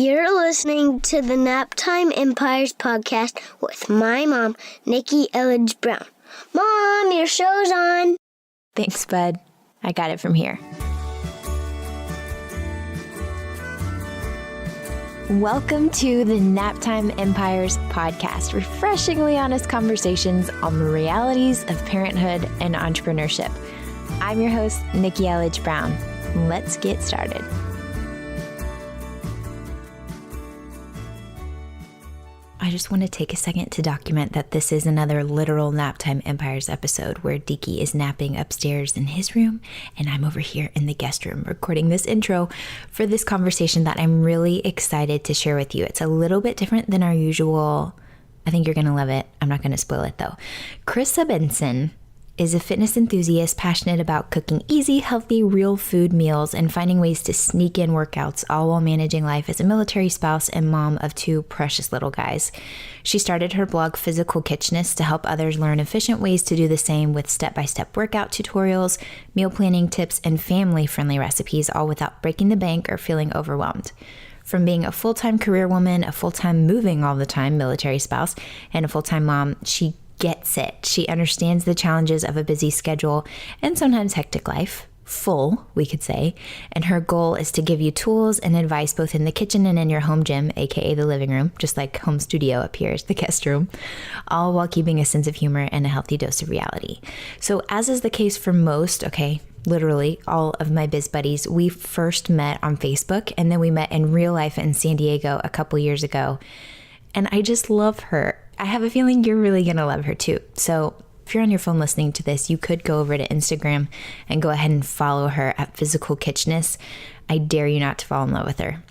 You're listening to the Naptime Empires podcast with my mom, Nikki Elledge Brown. Mom, your show's on. Thanks, bud. I got it from here. Welcome to the Naptime Empires podcast, refreshingly honest conversations on the realities of parenthood and entrepreneurship. I'm your host, Nikki Elledge Brown. Let's get started. I just want to take a second to document that this is another literal Naptime Empires episode where Deaky is napping upstairs in his room and I'm over here in the guest room recording this intro for this conversation that I'm really excited to share with you. It's a little bit different than our usual. I think you're going to love it. I'm not going to spoil it though. Chrissa Benson is a fitness enthusiast passionate about cooking easy, healthy, real food meals and finding ways to sneak in workouts, all while managing life as a military spouse and mom of two precious little guys. She started her blog, Physical Kitchenist, to help others learn efficient ways to do the same with step-by-step workout tutorials, meal planning tips, and family-friendly recipes, all without breaking the bank or feeling overwhelmed. From being a full-time career woman, a full-time moving all the time military spouse, and a full-time mom, she gets it. She understands the challenges of a busy schedule and sometimes hectic life, full, we could say, and her goal is to give you tools and advice both in the kitchen and in your home gym, aka the living room, just like home studio up here is the guest room, all while keeping a sense of humor and a healthy dose of reality. So as is the case for most, literally all of my biz buddies, we first met on Facebook and then we met in real life in San Diego a couple years ago. And I just love her. I have a feeling you're really going to love her too. So if you're on your phone listening to this, you could go over to Instagram and go ahead and follow her at Physical Kitchenist. I dare you not to fall in love with her.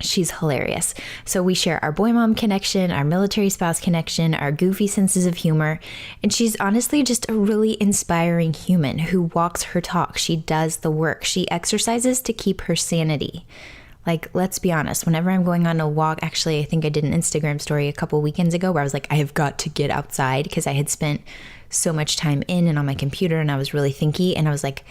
She's hilarious. So we share our boy mom connection, our military spouse connection, our goofy senses of humor. And she's honestly just a really inspiring human who walks her talk. She does the work. She exercises to keep her sanity. Like, let's be honest, whenever I'm going on a walk, actually, I think I did an Instagram story a couple weekends ago where I was like, I have got to get outside because I had spent so much time in and on my computer and I was really thinky and I was like,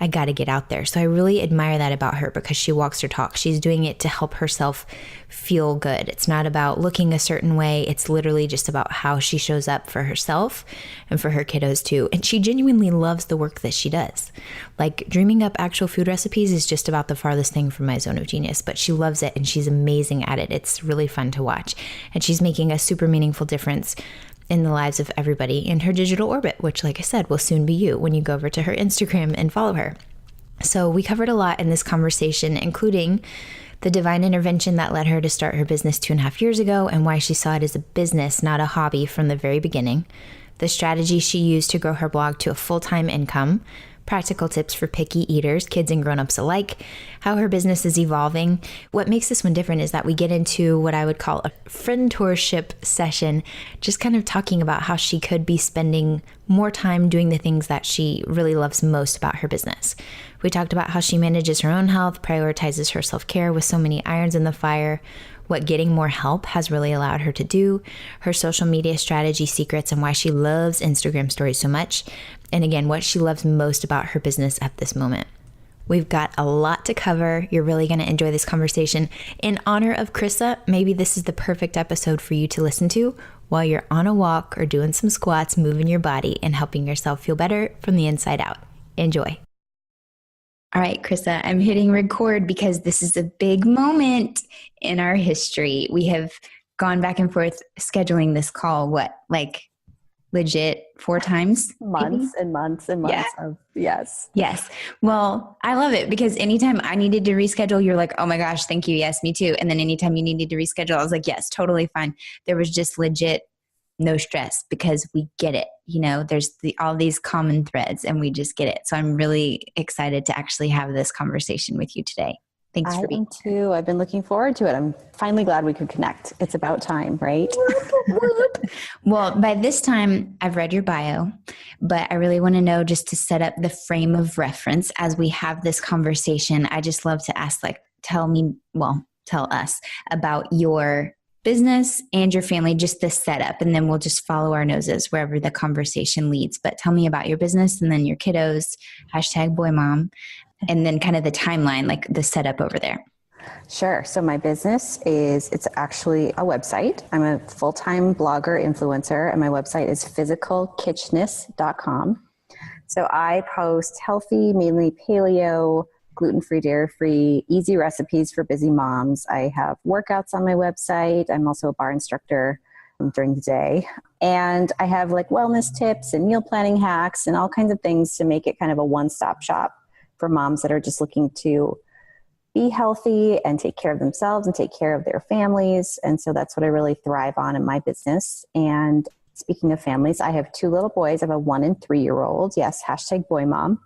I got to get out there. So I really admire that about her because she walks her talk. She's doing it to help herself feel good. It's not about looking a certain way. It's literally just about how she shows up for herself and for her kiddos too. And she genuinely loves the work that she does. Like dreaming up actual food recipes is just about the farthest thing from my zone of genius, but she loves it and she's amazing at it. It's really fun to watch. And she's making a super meaningful difference in the lives of everybody in her digital orbit, which, like I said, will soon be you when you go over to her Instagram and follow her. So we covered a lot in this conversation, including the divine intervention that led her to start her business 2.5 years ago and why she saw it as a business, not a hobby from the very beginning, the strategy she used to grow her blog to a full-time income, practical tips for picky eaters, kids and grown-ups alike, how her business is evolving. What makes this one different is that we get into what I would call a friendtorship session, just kind of talking about how she could be spending more time doing the things that she really loves most about her business. We talked about how she manages her own health, prioritizes her self-care with so many irons in the fire, what getting more help has really allowed her to do, her social media strategy secrets and why she loves Instagram stories so much, and again, what she loves most about her business at this moment. We've got a lot to cover. You're really going to enjoy this conversation. In honor of Chrissa, maybe this is the perfect episode for you to listen to while you're on a walk or doing some squats, moving your body and helping yourself feel better from the inside out. Enjoy. All right, Chrissa, I'm hitting record because this is a big moment in our history. We have gone back and forth scheduling this call, legit 4 times? Months and months and months of, yes. Yes. Well, I love it because anytime I needed to reschedule, you're like, oh my gosh, thank you. Yes, me too. And then anytime you needed to reschedule, I was like, yes, totally fine. There was just legit no stress because we get it. You know, there's all these common threads and we just get it. So I'm really excited to actually have this conversation with you today. Thanks for being here. Too. I've been looking forward to it. I'm finally glad we could connect. It's about time, right? Well, by this time I've read your bio, but I really want to know, just to set up the frame of reference as we have this conversation. I just love to ask, tell us about your business and your family, just the setup, and then we'll just follow our noses wherever the conversation leads. But tell me about your business and then your kiddos, #boymom, and then kind of the timeline, like the setup over there. Sure. So my business it's actually a website. I'm a full-time blogger influencer, and my website is physicalkitchness.com. So I post healthy, mainly paleo, gluten-free, dairy-free, easy recipes for busy moms. I have workouts on my website. I'm also a bar instructor during the day. And I have like wellness tips and meal planning hacks and all kinds of things to make it kind of a one-stop shop for moms that are just looking to be healthy and take care of themselves and take care of their families. And so that's what I really thrive on in my business. And speaking of families, I have 2 little boys. I have a 1 and 3-year-old. Yes, hashtag boy mom.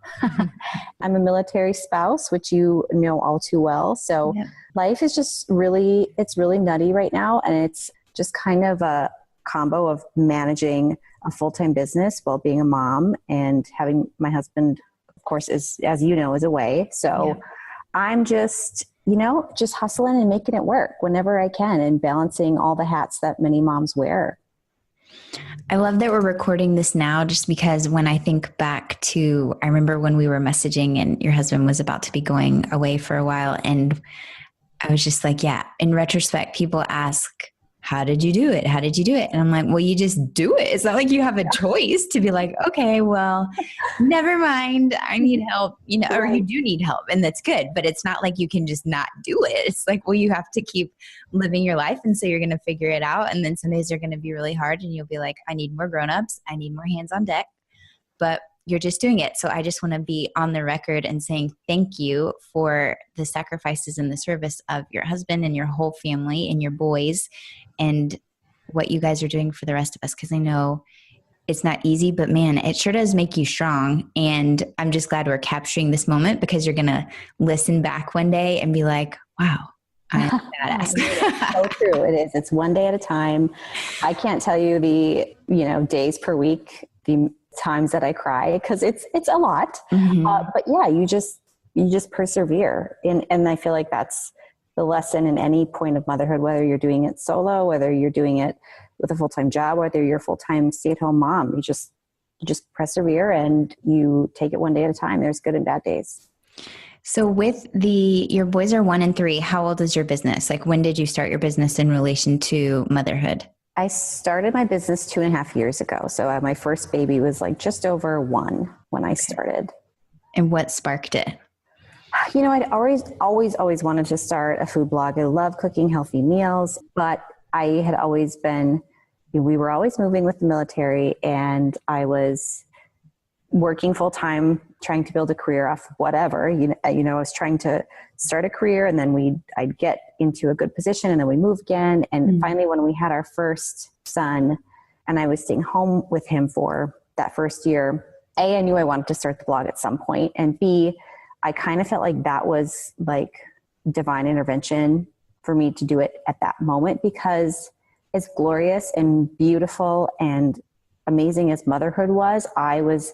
I'm a military spouse, which you know all too well. So life is just it's really nutty right now. And it's just kind of a combo of managing a full-time business while being a mom, and having my husband, of course, is away. So I'm just hustling and making it work whenever I can, and balancing all the hats that many moms wear. I love that we're recording this now, just because when I think back to, I remember when we were messaging and your husband was about to be going away for a while, and I was just like, in retrospect, people ask, how did you do it? How did you do it? And I'm like, well, you just do it. It's not like you have a choice to be like, okay, well, never mind. I need help, or you do need help, and that's good. But it's not like you can just not do it. It's like, well, you have to keep living your life. And so you're going to figure it out. And then some days are going to be really hard, and you'll be like, I need more grownups. I need more hands on deck. But you're just doing it. So I just want to be on the record and saying thank you for the sacrifices and the service of your husband and your whole family and your boys, and what you guys are doing for the rest of us. Because I know it's not easy, but man, it sure does make you strong. And I'm just glad we're capturing this moment, because you're going to listen back one day and be like, wow, I'm badass. So true. It is. It's one day at a time. I can't tell you the, days per week, the times that I cry, because it's a lot. But yeah, you just persevere. And I feel like that's the lesson in any point of motherhood, whether you're doing it solo, whether you're doing it with a full-time job, whether you're a full-time stay-at-home mom. You just persevere, and you take it one day at a time. There's good and bad days. So with your boys are 1 and 3, how old is your business? Like, when did you start your business in relation to motherhood? I started my business 2.5 years ago. So my first baby was like just over 1 when I started. And what sparked it? I'd always wanted to start a food blog. I love cooking healthy meals, but I had always been, we were always moving with the military, and I was working full time, trying to build a career off whatever, I was trying to start a career, and then I'd get into a good position, and then we move again. And finally, when we had our first son, and I was staying home with him for that first year, A, I knew I wanted to start the blog at some point, and B, I kind of felt like that was like divine intervention for me to do it at that moment, because as glorious and beautiful and amazing as motherhood was, I was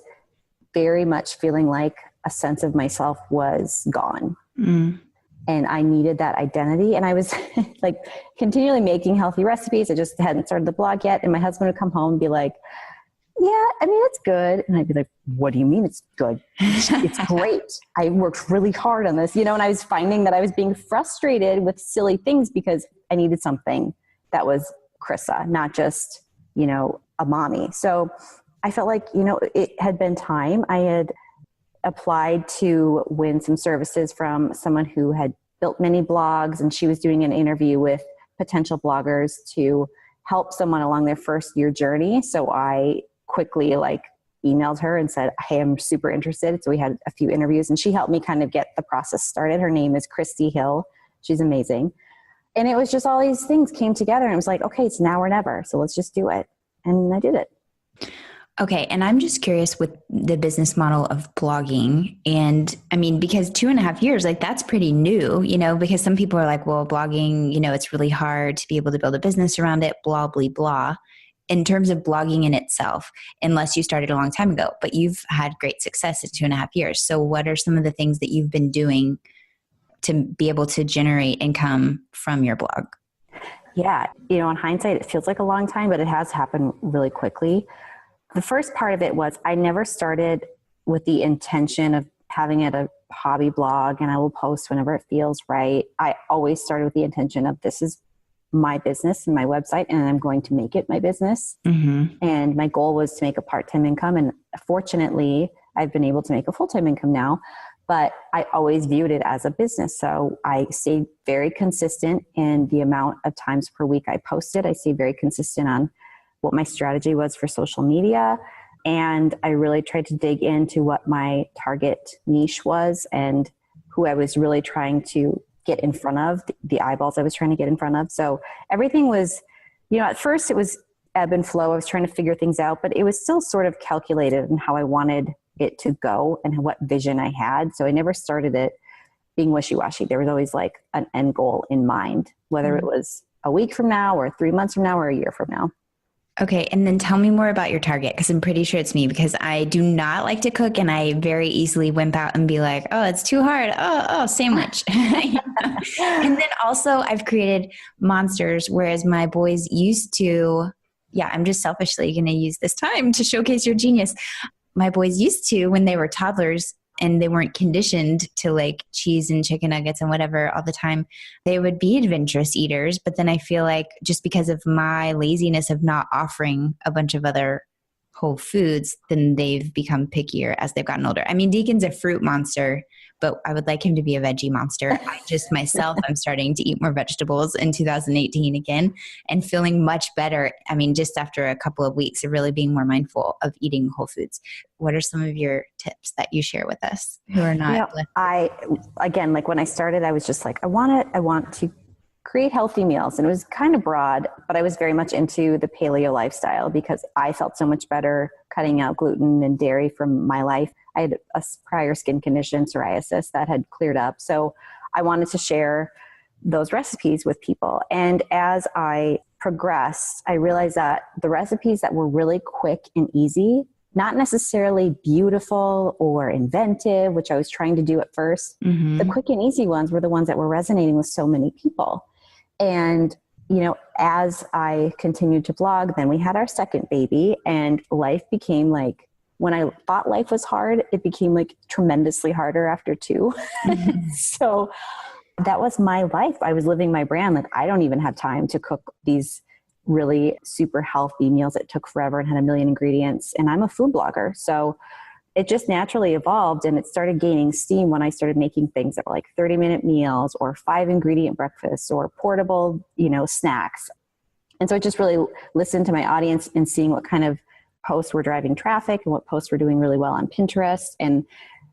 very much feeling like a sense of myself was gone. And I needed that identity. And I was like continually making healthy recipes. I just hadn't started the blog yet. And my husband would come home and be like, yeah, I mean, it's good. And I'd be like, what do you mean it's good? It's great. I worked really hard on this, and I was finding that I was being frustrated with silly things because I needed something that was Chrissa, not just, a mommy. So I felt like, it had been time. I had applied to win some services from someone who had built many blogs, and she was doing an interview with potential bloggers to help someone along their first year journey. So I quickly emailed her and said, hey, I'm super interested. So we had a few interviews, and she helped me kind of get the process started. Her name is Christy Hill. She's amazing. And it was just all these things came together, and it was like, okay, it's now or never. So let's just do it. And I did it. Okay. And I'm just curious with the business model of blogging. And I mean, because 2.5 years, that's pretty new, because some people are like, well, blogging, it's really hard to be able to build a business around it, blah, blah, blah. In terms of blogging in itself, unless you started a long time ago, but you've had great success at 2.5 years. So what are some of the things that you've been doing to be able to generate income from your blog? Yeah. In hindsight, it feels like a long time, but it has happened really quickly. The first part of it was I never started with the intention of having it a hobby blog, and I will post whenever it feels right. I always started with the intention of this is my business and my website, and I'm going to make it my business. Mm-hmm. And my goal was to make a part-time income. And fortunately, I've been able to make a full-time income now, but I always viewed it as a business. So I stayed very consistent in the amount of times per week I posted. I stayed very consistent on what my strategy was for social media. And I really tried to dig into what my target niche was and who I was really trying to get in front of, the eyeballs I was trying to get in front of. So everything was, at first it was ebb and flow. I was trying to figure things out, but it was still sort of calculated in how I wanted it to go and what vision I had. So I never started it being wishy-washy. There was always like an end goal in mind, whether it was a week from now or 3 months from now or a year from now. Okay. And then tell me more about your target, because I'm pretty sure it's me, because I do not like to cook and I very easily wimp out and be like, oh, it's too hard. Oh, sandwich. And then also I've created monsters, whereas my boys used to, I'm just selfishly going to use this time to showcase your genius. My boys used to, when they were toddlers and they weren't conditioned to like cheese and chicken nuggets and whatever all the time, they would be adventurous eaters. But then I feel like just because of my laziness of not offering a bunch of other whole foods, then they've become pickier as they've gotten older. I mean, Deacon's a fruit monster, but I would like him to be a veggie monster. I just myself, I'm starting to eat more vegetables in 2018 again and feeling much better. I mean, just after a couple of weeks of really being more mindful of eating whole foods. What are some of your tips that you share with us who are not? Again, like when I started, I was just like, I want to create healthy meals. And it was kind of broad, but I was very much into the paleo lifestyle because I felt so much better cutting out gluten and dairy from my life. I had a prior skin condition, psoriasis, that had cleared up. So I wanted to share those recipes with people. And as I progressed, I realized that the recipes that were really quick and easy, not necessarily beautiful or inventive, which I was trying to do at first, the quick and easy ones were the ones that were resonating with so many people. And, as I continued to blog, then we had our second baby and life became like, when I thought life was hard, it became like tremendously harder after two. So that was my life. I was living my brand. Like I don't even have time to cook these really super healthy meals that took forever and had a million ingredients. And I'm a food blogger. So it just naturally evolved and it started gaining steam when I started making things that were like 30-minute meals or 5-ingredient breakfasts or portable, snacks. And so I just really listened to my audience and seeing what kind of posts were driving traffic and what posts were doing really well on Pinterest. And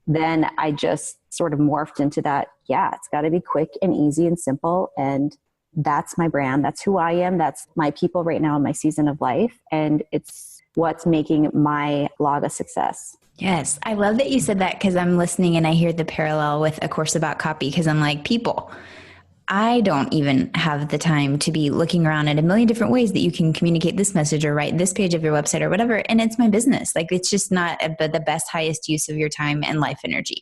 then I just sort of morphed into that. Yeah, it's got to be quick and easy and simple. And that's my brand. That's who I am. That's my people right now in my season of life. And it's what's making my blog a success. Yes. I love that you said that because I'm listening and I hear the parallel with A Course About Copy because I'm like, people, I don't even have the time to be looking around at a million different ways that you can communicate this message or write this page of your website or whatever. And it's my business. Like it's just not the best, highest use of your time and life energy.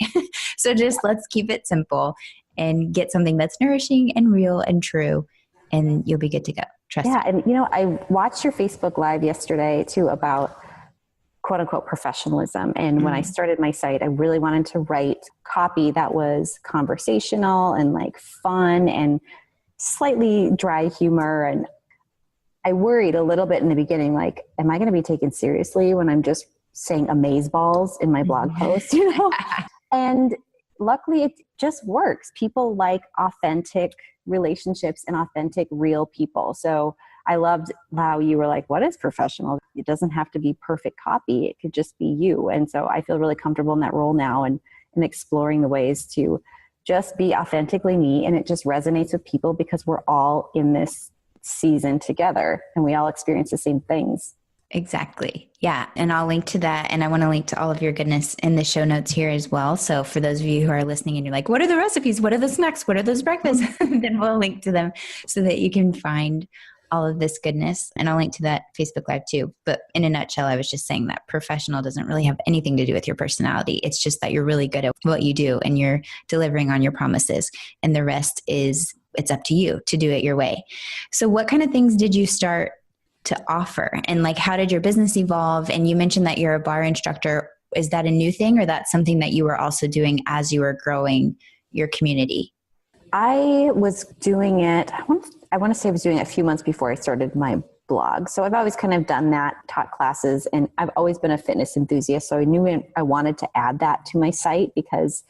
So just let's keep it simple and get something that's nourishing and real and true and you'll be good to go. Trust me. Yeah. And I watched your Facebook Live yesterday too about quote unquote professionalism. And when I started my site, I really wanted to write copy that was conversational and like fun and slightly dry humor. And I worried a little bit in the beginning, like, am I going to be taken seriously when I'm just saying amazeballs in my blog post, And luckily it just works. People like authentic relationships and authentic real people. So I loved how you were like, what is professional? It doesn't have to be perfect copy. It could just be you. And so I feel really comfortable in that role now and exploring the ways to just be authentically me. And it just resonates with people because we're all in this season together and we all experience the same things. Exactly. Yeah. And I'll link to that. And I want to link to all of your goodness in the show notes here as well. So for those of you who are listening and you're like, what are the recipes? What are the snacks? What are those breakfasts? Then we'll link to them so that you can find all of this goodness. And I'll link to that Facebook Live too. But in a nutshell, I was just saying that professional doesn't really have anything to do with your personality. It's just that you're really good at what you do and you're delivering on your promises. And the rest is, it's up to you to do it your way. So what kind of things did you start to offer? And like, how did your business evolve? And you mentioned that you're a bar instructor. Is that a new thing, or that's something that you were also doing as you were growing your community? I was doing it, I want to say I was doing it a few months before I started my blog. So I've always kind of done that, taught classes, and I've always been a fitness enthusiast. So I knew I wanted to add that to my site because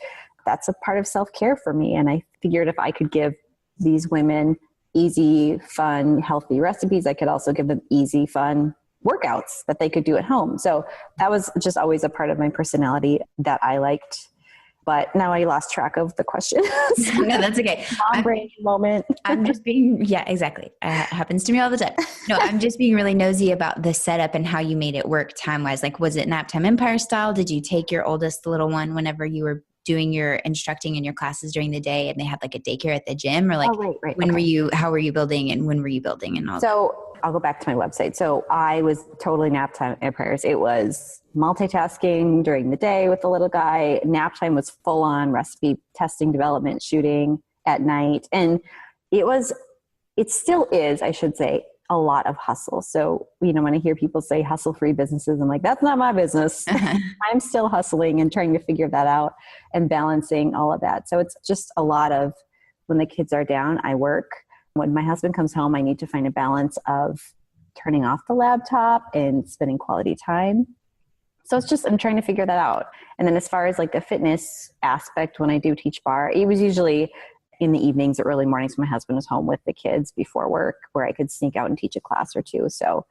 that's a part of self-care for me. And I figured if I could give these women easy, fun, healthy recipes, I could also give them easy, fun workouts that they could do at home. So that was just always a part of my personality that I liked. But now I lost track of the question. No, that's okay. Mom brain moment. I'm just being, yeah, exactly. It happens to me all the time. No, I'm just being really nosy about the setup and how you made it work time-wise. Like, was it Naptime Empire style? Did you take your oldest little one whenever you were doing your instructing in your classes during the day and they had like a daycare at the gym, or like, how were you building and when were you building and all that? So I'll go back to my website. So I was totally Naptime Empires. It was multitasking during the day with the little guy. Naptime was full on recipe testing, development, shooting at night. And it still is, I should say, a lot of hustle. So, when I hear people say hustle-free businesses, I'm like, that's not my business. I'm still hustling and trying to figure that out and balancing all of that. So it's just a lot of, when the kids are down, I work. When my husband comes home, I need to find a balance of turning off the laptop and spending quality time. So it's just, I'm trying to figure that out. And then as far as like the fitness aspect, when I do teach bar, it was usually in the evenings or early mornings when my husband was home with the kids before work, where I could sneak out and teach a class or two. So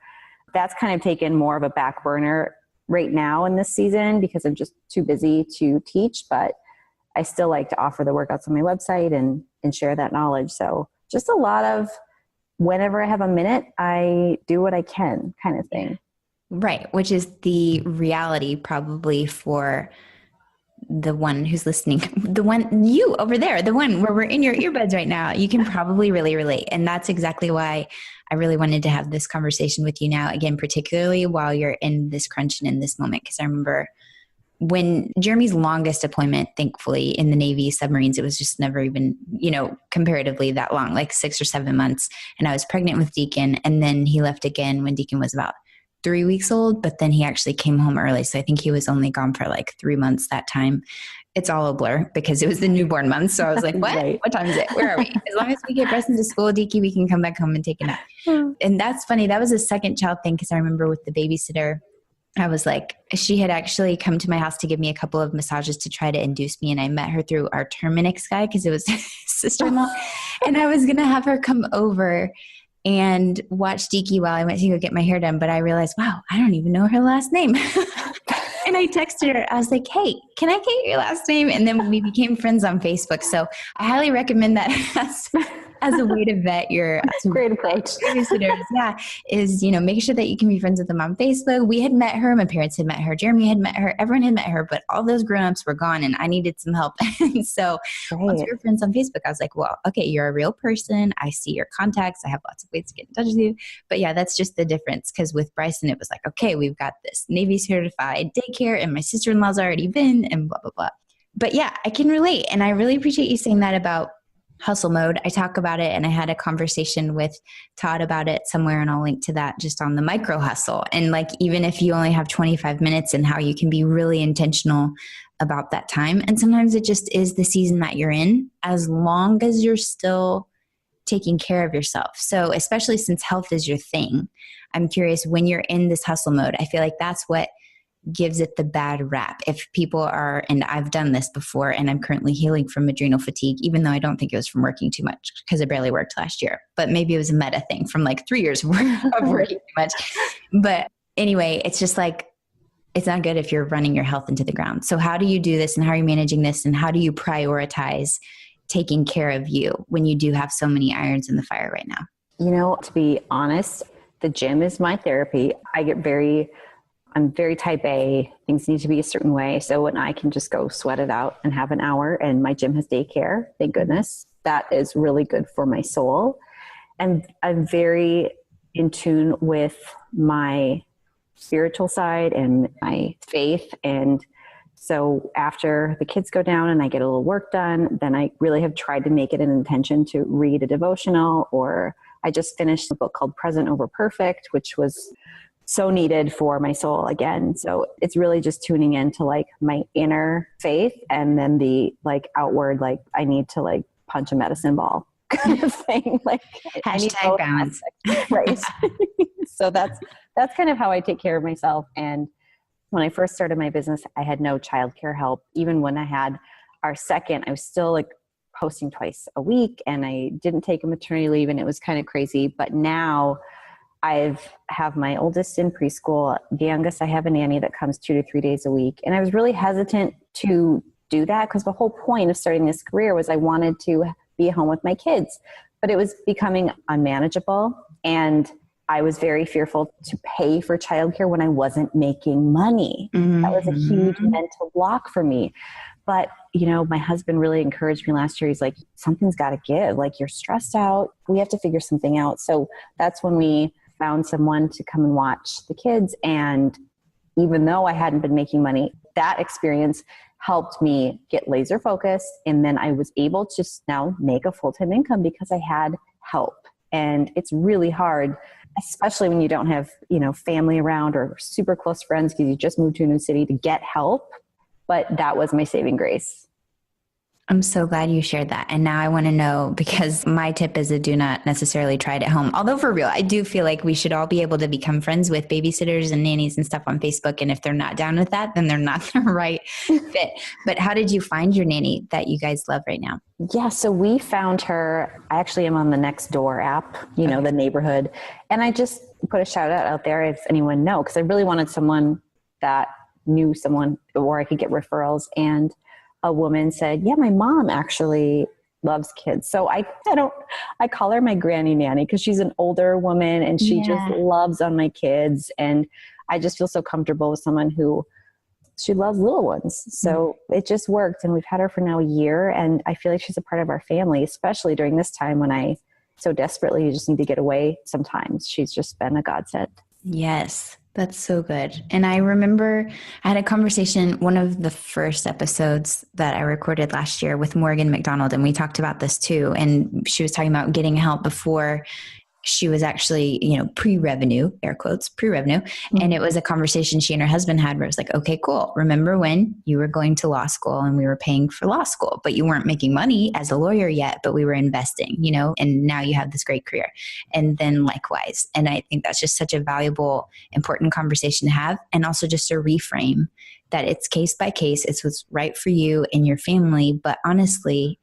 that's kind of taken more of a back burner right now in this season because I'm just too busy to teach, but I still like to offer the workouts on my website and share that knowledge. So just a lot of whenever I have a minute, I do what I can kind of thing. Right. Which is the reality probably for the one who's listening, the one you over there, the one where we're in your earbuds right now. You can probably really relate. And that's exactly why I really wanted to have this conversation with you now, again, particularly while you're in this crunch and in this moment. Because I remember when Jeremy's longest deployment, thankfully, in the Navy submarines, it was just never even, comparatively that long, like 6 or 7 months. And I was pregnant with Deacon. And then he left again when Deacon was about 3 weeks old, but then he actually came home early. So I think he was only gone for like 3 months that time. It's all a blur because it was the newborn month. So I was like, what? Right. What time is it? Where are we? As long as we get Preston to school, Deaky, we can come back home and take a nap. And that's funny. That was a second child thing because I remember with the babysitter, I was like, she had actually come to my house to give me a couple of massages to try to induce me. And I met her through our Terminix guy because it was his sister-in-law. And I was going to have her come over and watch Deaky while I went to go get my hair done. But I realized, wow, I don't even know her last name. And I texted her. I was like, hey, can I get your last name? And then we became friends on Facebook. So I highly recommend that as a way to vet your great approach. Babysitters. Yeah, is, make sure that you can be friends with them on Facebook. We had met her. My parents had met her. Jeremy had met her. Everyone had met her. But all those grownups were gone and I needed some help. And so once we were friends on Facebook, I was like, well, okay, you're a real person. I see your contacts. I have lots of ways to get in touch with you. But yeah, that's just the difference. Because with Bryson, it was like, okay, we've got this Navy certified daycare and my sister-in-law's already been and blah, blah, blah. But yeah, I can relate. And I really appreciate you saying that about hustle mode. I talk about it and I had a conversation with Todd about it somewhere, and I'll link to that just on the micro hustle. And like, even if you only have 25 minutes and how you can be really intentional about that time. And sometimes it just is the season that you're in, as long as you're still taking care of yourself. So especially since health is your thing, I'm curious, when you're in this hustle mode, I feel like that's what gives it the bad rap. If people are, and I've done this before, and I'm currently healing from adrenal fatigue, even though I don't think it was from working too much because I barely worked last year, but maybe it was a meta thing from like 3 years of working too much. But anyway, it's just like, it's not good if you're running your health into the ground. So how do you do this, and how are you managing this, and how do you prioritize taking care of you when you do have so many irons in the fire right now? To be honest, the gym is my therapy. I'm very type A. Things need to be a certain way. So when I can just go sweat it out and have an hour, and my gym has daycare, thank goodness, that is really good for my soul. And I'm very in tune with my spiritual side and my faith. And so after the kids go down and I get a little work done, then I really have tried to make it an intention to read a devotional, or I just finished a book called Present Over Perfect, which was so needed for my soul again. So it's really just tuning into like my inner faith, and then the like outward, like I need to like punch a medicine ball kind of thing. Like I need Hashtag balance. right. So that's kind of how I take care of myself. And when I first started my business, I had no childcare help. Even when I had our second, I was still like posting twice a week, and I didn't take a maternity leave, and it was kind of crazy. But now I have my oldest in preschool. The youngest, I have a nanny that comes 2 to 3 days a week. And I was really hesitant to do that because the whole point of starting this career was I wanted to be home with my kids, but it was becoming unmanageable. And I was very fearful to pay for childcare when I wasn't making money. Mm-hmm. That was a huge mental block for me. But, you know, my husband really encouraged me last year. He's like, something's got to give. Like, you're stressed out. We have to figure something out. So that's when we found someone to come and watch the kids. And even though I hadn't been making money, that experience helped me get laser focused. And then I was able to now make a full-time income because I had help. And it's really hard, especially when you don't have, you know, family around or super close friends because you just moved to a new city, to get help. But that was my saving grace. I'm so glad you shared that. And now I want to know, because my tip is to do not necessarily try it at home. Although for real, I do feel like we should all be able to become friends with babysitters and nannies and stuff on Facebook. And if they're not down with that, then they're not the right fit. But how did you find your nanny that you guys love right now? Yeah, so we found her. I actually am on the Nextdoor app, you know, the neighborhood. And I just put a shout out there if anyone knows, because I really wanted someone that knew someone or I could get referrals. And a woman said, yeah, my mom actually loves kids. So I call her my granny nanny because she's an older woman and she just loves on my kids. And I just feel so comfortable with someone who she loves little ones. So it just worked. And we've had her for now a year. And I feel like she's a part of our family, especially during this time when I so desperately just need to get away sometimes. She's just been a godsend. Yes. That's so good. And I remember I had a conversation, one of the first episodes that I recorded last year with Morgan McDonald, and we talked about this too. And she was talking about getting help before she was actually, you know, pre-revenue, air quotes, pre-revenue. Mm-hmm. And it was a conversation she and her husband had where it was like, okay, cool. Remember when you were going to law school and we were paying for law school, but you weren't making money as a lawyer yet, but we were investing, you know, and now you have this great career. And then likewise. And I think that's just such a valuable, important conversation to have. And also just a reframe that it's case by case. It's what's right for you and your family. But honestly,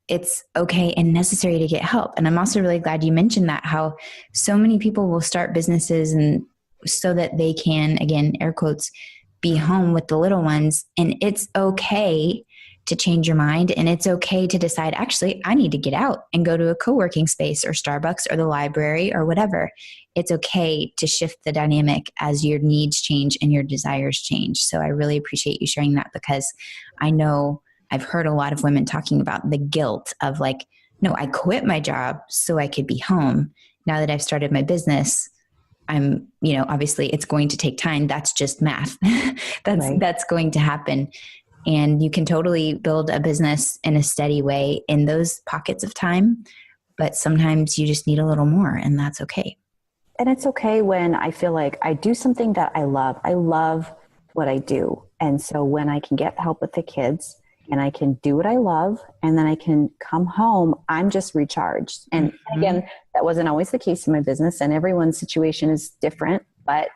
it's okay and necessary to get help. And I'm also really glad you mentioned that, how so many people will start businesses and so that they can, again, air quotes, be home with the little ones. And it's okay to change your mind. And it's okay to decide, actually, I need to get out and go to a co-working space or Starbucks or the library or whatever. It's okay to shift the dynamic as your needs change and your desires change. So I really appreciate you sharing that, because I know I've heard a lot of women talking about the guilt of like, no, I quit my job so I could be home. Now that I've started my business, I'm, you know, obviously it's going to take time. That's just math. That's going to happen. And you can totally build a business in a steady way in those pockets of time, but sometimes you just need a little more, and that's okay. And it's okay when I feel like I do something that I love. I love what I do. And so when I can get help with the kids, and I can do what I love, and then I can come home, I'm just recharged. And again, that wasn't always the case in my business, and everyone's situation is different. But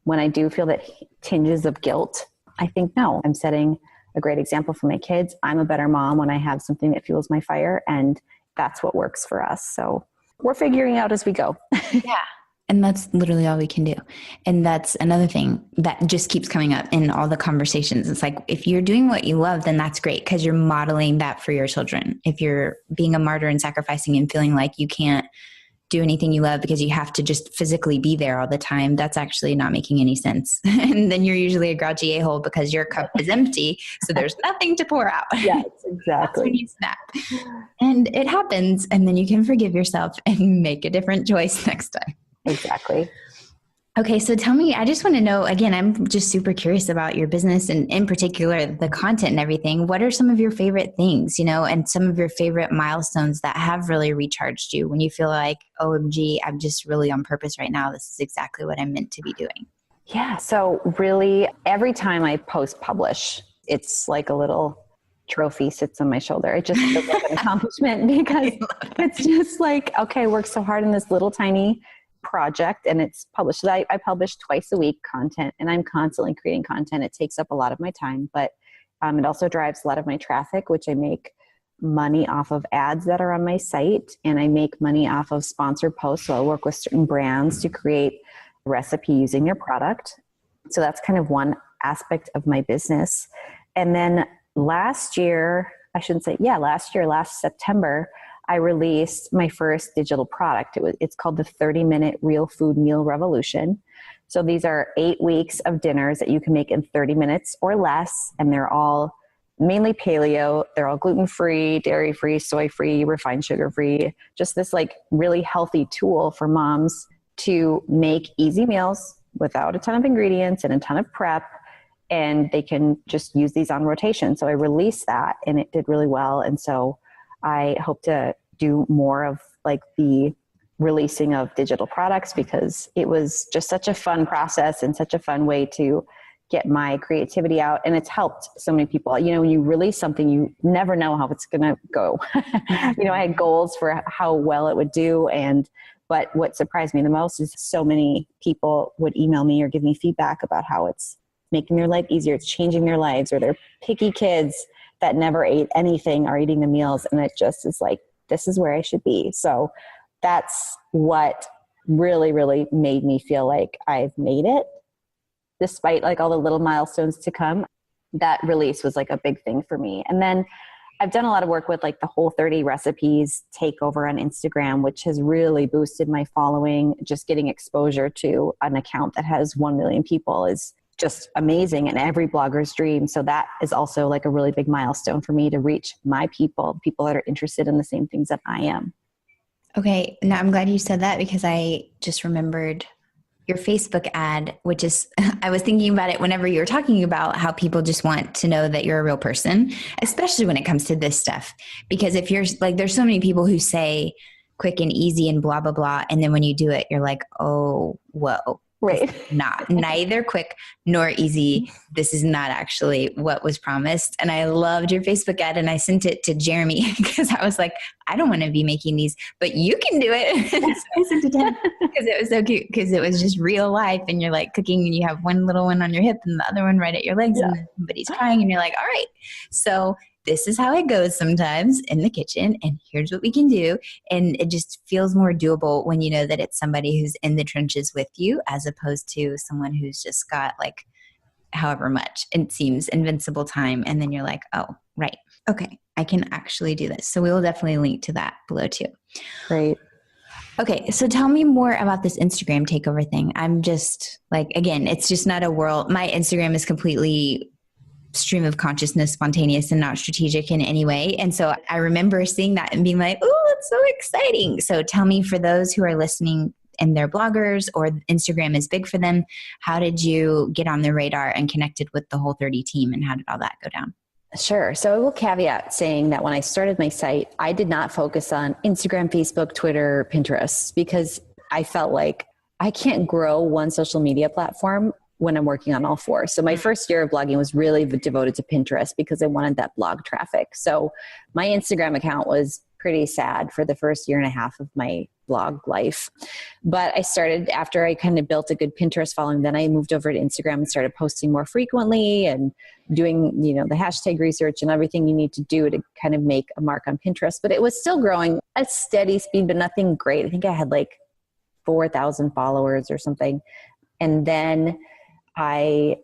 when I do feel that tinges of guilt, I think, no, I'm setting a great example for my kids. I'm a better mom when I have something that fuels my fire, and that's what works for us. So we're figuring out as we go. Yeah. And that's literally all we can do. And that's another thing that just keeps coming up in all the conversations. It's like, if you're doing what you love, then that's great, because you're modeling that for your children. If you're being a martyr and sacrificing and feeling like you can't do anything you love because you have to just physically be there all the time, that's actually not making any sense. And then you're usually a grouchy a-hole because your cup is empty. So there's nothing to pour out. Yes, exactly. That's when you snap. And it happens. And then you can forgive yourself and make a different choice next time. Exactly. Okay, so tell me, I just want to know, again, I'm just super curious about your business and in particular the content and everything. What are some of your favorite things, and some of your favorite milestones that have really recharged you when you feel like, OMG, I'm just really on purpose right now. This is exactly what I'm meant to be doing. Yeah. So really every time I publish, it's like a little trophy sits on my shoulder. It just feels like an accomplishment because it's just like, okay, I worked so hard in this little tiny project and it's published. So I publish twice a week content and I'm constantly creating content. It takes up a lot of my time, but it also drives a lot of my traffic, which I make money off of ads that are on my site, and I make money off of sponsored posts. So I work with certain brands to create a recipe using their product. So that's kind of one aspect of my business. And then last September, I released my first digital product. It's called the 30-minute Real Food Meal Revolution. So these are 8 weeks of dinners that you can make in 30 minutes or less. And they're all mainly paleo. They're all gluten-free, dairy-free, soy-free, refined sugar-free. Just this like really healthy tool for moms to make easy meals without a ton of ingredients and a ton of prep. And they can just use these on rotation. So I released that and it did really well. And so I hope to do more of like the releasing of digital products because it was just such a fun process and such a fun way to get my creativity out. And it's helped so many people. When you release something, you never know how it's going to go. I had goals for how well it would do. But what surprised me the most is so many people would email me or give me feedback about how it's making their life easier. It's changing their lives, or they're picky kids that never ate anything are eating the meals. And it just is like, this is where I should be. So that's what really, really made me feel like I've made it. Despite like all the little milestones to come, that release was like a big thing for me. And then I've done a lot of work with like the Whole30 recipes takeover on Instagram, which has really boosted my following. Just getting exposure to an account that has 1 million people is just amazing, and every blogger's dream. So that is also like a really big milestone for me to reach my people that are interested in the same things that I am. Okay. Now I'm glad you said that because I just remembered your Facebook ad, which is, I was thinking about it whenever you were talking about how people just want to know that you're a real person, especially when it comes to this stuff. Because if you're like, there's so many people who say quick and easy and blah, blah, blah. And then when you do it, you're like, oh, whoa. Right. Neither quick nor easy. This is not actually what was promised. And I loved your Facebook ad and I sent it to Jeremy because I was like, I don't want to be making these, but you can do it. So I sent it to him because it was so cute because it was just real life and you're like cooking and you have one little one on your hip and the other one right at your legs and somebody's crying and you're like, all right. So this is how it goes sometimes in the kitchen and here's what we can do. And it just feels more doable when you know that it's somebody who's in the trenches with you as opposed to someone who's just got like however much it seems invincible time. And then you're like, oh, right. Okay. I can actually do this. So we will definitely link to that below too. Great. Okay. So tell me more about this Instagram takeover thing. I'm just like, again, it's just not a world. My Instagram is completely stream of consciousness, spontaneous and not strategic in any way. And so I remember seeing that and being like, oh, it's so exciting. So tell me, for those who are listening and they're bloggers or Instagram is big for them, how did you get on the radar and connected with the Whole30 team and how did all that go down? Sure. So I will caveat saying that when I started my site, I did not focus on Instagram, Facebook, Twitter, Pinterest, because I felt like I can't grow one social media platform when I'm working on all four. So my first year of blogging was really devoted to Pinterest because I wanted that blog traffic. So my Instagram account was pretty sad for the first year and a half of my blog life. But I started, after I kind of built a good Pinterest following, then I moved over to Instagram and started posting more frequently and doing, the hashtag research and everything you need to do to kind of make a mark on Pinterest. But it was still growing at steady speed, but nothing great. I think I had like 4,000 followers or something. And then I'm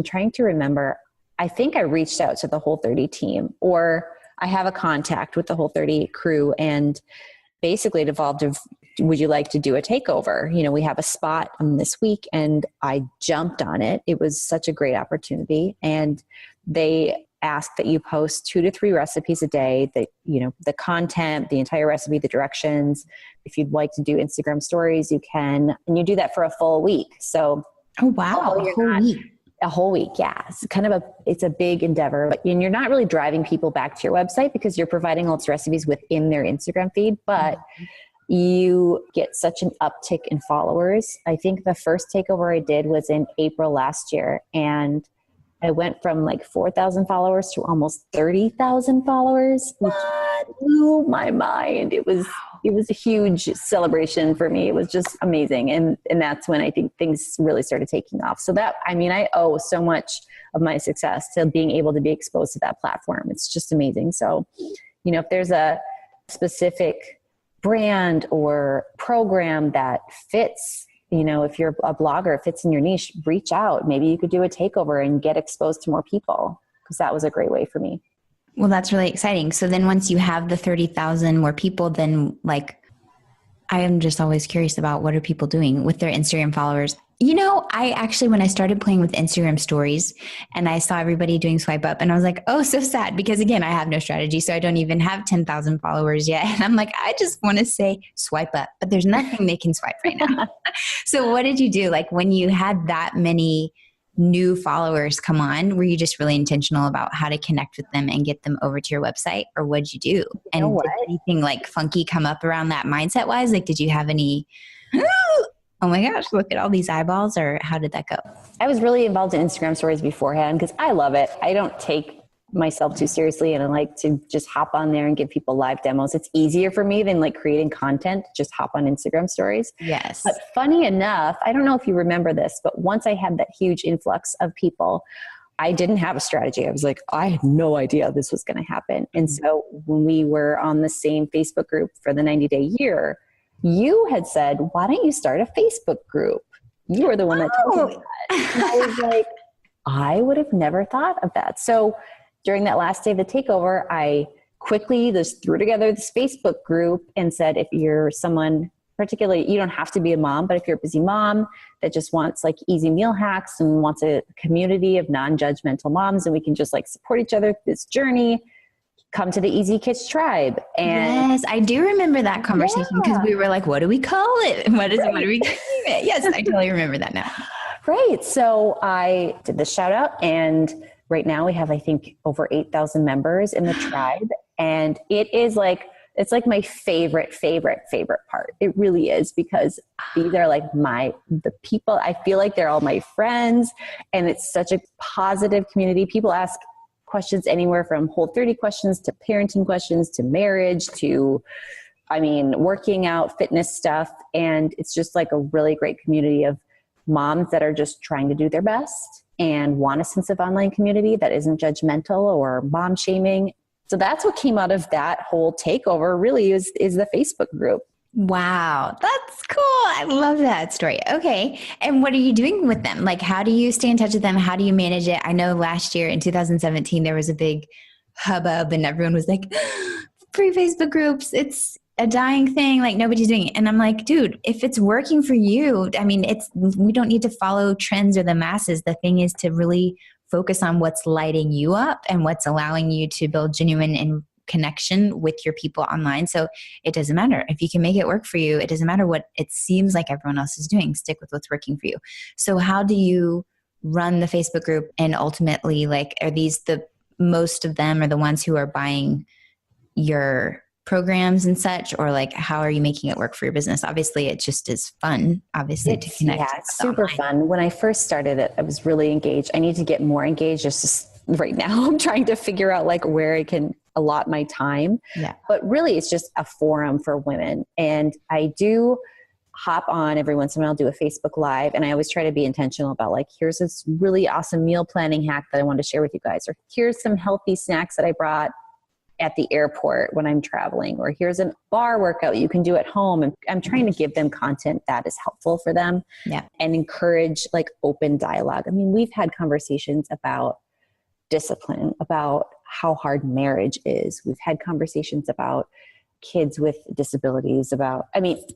trying to remember. I think I reached out to the Whole30 team, or I have a contact with the Whole30 crew, and basically it evolved of, would you like to do a takeover? We have a spot this week, and I jumped on it. It was such a great opportunity, and they ask that you post 2 to 3 recipes a day, that, the content, the entire recipe, the directions. If you'd like to do Instagram stories, you can, and you do that for a full week. So, oh, wow. A whole week. A whole week. Yeah. It's it's a big endeavor, but you're not really driving people back to your website because you're providing all its recipes within their Instagram feed, but you get such an uptick in followers. I think the first takeover I did was in April last year, and I went from like 4,000 followers to almost 30,000 followers, which blew my mind. It was a huge celebration for me. It was just amazing. And that's when I think things really started taking off. So I owe so much of my success to being able to be exposed to that platform. It's just amazing. So, if there's a specific brand or program that fits, if you're a blogger, fits in your niche, reach out. Maybe you could do a takeover and get exposed to more people, because that was a great way for me. Well, that's really exciting. So then once you have the 30,000 more people, then I am just always curious about what are people doing with their Instagram followers. I actually, when I started playing with Instagram stories and I saw everybody doing swipe up, and I was like, oh, so sad, because again, I have no strategy. So I don't even have 10,000 followers yet. And I'm like, I just want to say swipe up, but there's nothing they can swipe right now. So what did you do? When you had that many new followers come on, were you just really intentional about how to connect with them and get them over to your website, or what'd you do? And did anything funky come up around that mindset wise? Did you have any, oh my gosh, look at all these eyeballs, or how did that go? I was really involved in Instagram stories beforehand because I love it. I don't take myself too seriously, and I like to just hop on there and give people live demos. It's easier for me than creating content, just hop on Instagram stories. Yes. But funny enough, I don't know if you remember this, but once I had that huge influx of people, I didn't have a strategy. I was like, I had no idea this was going to happen. And so when we were on the same Facebook group for the 90-day year, you had said, why don't you start a Facebook group? You were the one that told me that. And I was like, I would have never thought of that. So during that last day of the takeover, I quickly just threw together this Facebook group and said, if you're someone, particularly, you don't have to be a mom, but if you're a busy mom that just wants easy meal hacks and wants a community of non-judgmental moms, and we can just support each other through this journey, come to the Easy Kids Tribe. And yes, I do remember that conversation, because we were like, what do we call it? What are we name it? Yes, I totally remember that now. Right. So I did the shout out, and right now we have, I think, over 8,000 members in the tribe. And it is it's my favorite part. It really is, because these are the people, I feel like they're all my friends, and it's such a positive community. People ask questions anywhere from Whole30 questions to parenting questions to marriage to, working out, fitness stuff. And it's just a really great community of moms that are just trying to do their best and want a sense of online community that isn't judgmental or mom shaming. So that's what came out of that whole takeover, really, is the Facebook group. Wow, that's cool. I love that story. Okay. And what are you doing with them? How do you stay in touch with them? How do you manage it? I know last year in 2017, there was a big hubbub and everyone was like, free Facebook groups, it's a dying thing. Nobody's doing it. And I'm like, dude, if it's working for you, we don't need to follow trends or the masses. The thing is to really focus on what's lighting you up and what's allowing you to build genuine and connection with your people online. So it doesn't matter if you can make it work for you. It doesn't matter what it seems like everyone else is doing. Stick with what's working for you. So how do you run the Facebook group? And ultimately, are these the most of them are the ones who are buying your programs and such, or how are you making it work for your business? Obviously, it just is fun, to connect. Yeah, it's super fun. When I first started it, I was really engaged. I need to get more engaged. Right now, I'm trying to figure out where I can allot my time. Yeah. But really, it's just a forum for women. And I do hop on every once in a while, do a Facebook Live. And I always try to be intentional about here's this really awesome meal planning hack that I want to share with you guys. Or here's some healthy snacks that I brought at the airport when I'm traveling. Or here's a bar workout you can do at home. And I'm trying to give them content that is helpful for them. Yeah. And encourage open dialogue. We've had conversations about discipline, about how hard marriage is. We've had conversations about kids with disabilities, about,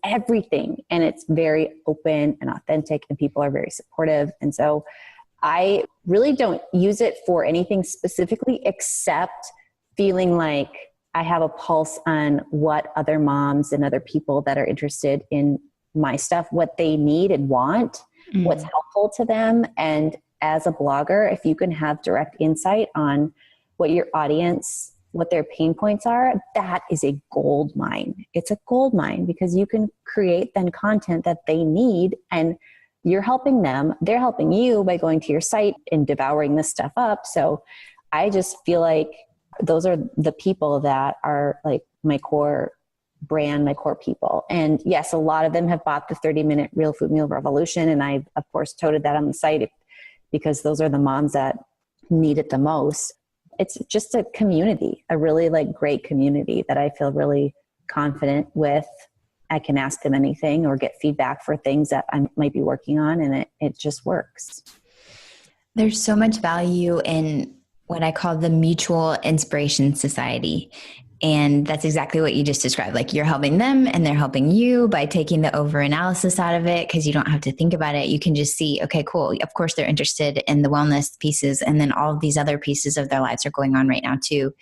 everything. And it's very open and authentic, and people are very supportive. And so I really don't use it for anything specifically except feeling like I have a pulse on what other moms and other people that are interested in my stuff, what they need and want, what's helpful to them. And as a blogger, if you can have direct insight on what your audience, what their pain points are, that is a gold mine. It's a gold mine because you can create then content that they need, and you're helping them. They're helping you by going to your site and devouring this stuff up. So I just feel like those are the people that are like my core brand, my core people. And yes, a lot of them have bought the 30-minute Real Food Meal Revolution. And I, of course, toted that on the site because those are the moms that need it the most. It's just a community, a really like great community that I feel really confident with. I can ask them anything or get feedback for things that I might be working on, and it just works. There's so much value in what I call the mutual inspiration society. And that's exactly what you just described. Like you're helping them and they're helping you by taking the over analysis out of it, because you don't have to think about it. You can just see, okay, cool. Of course they're interested in the wellness pieces, and then all of these other pieces of their lives are going on right now too.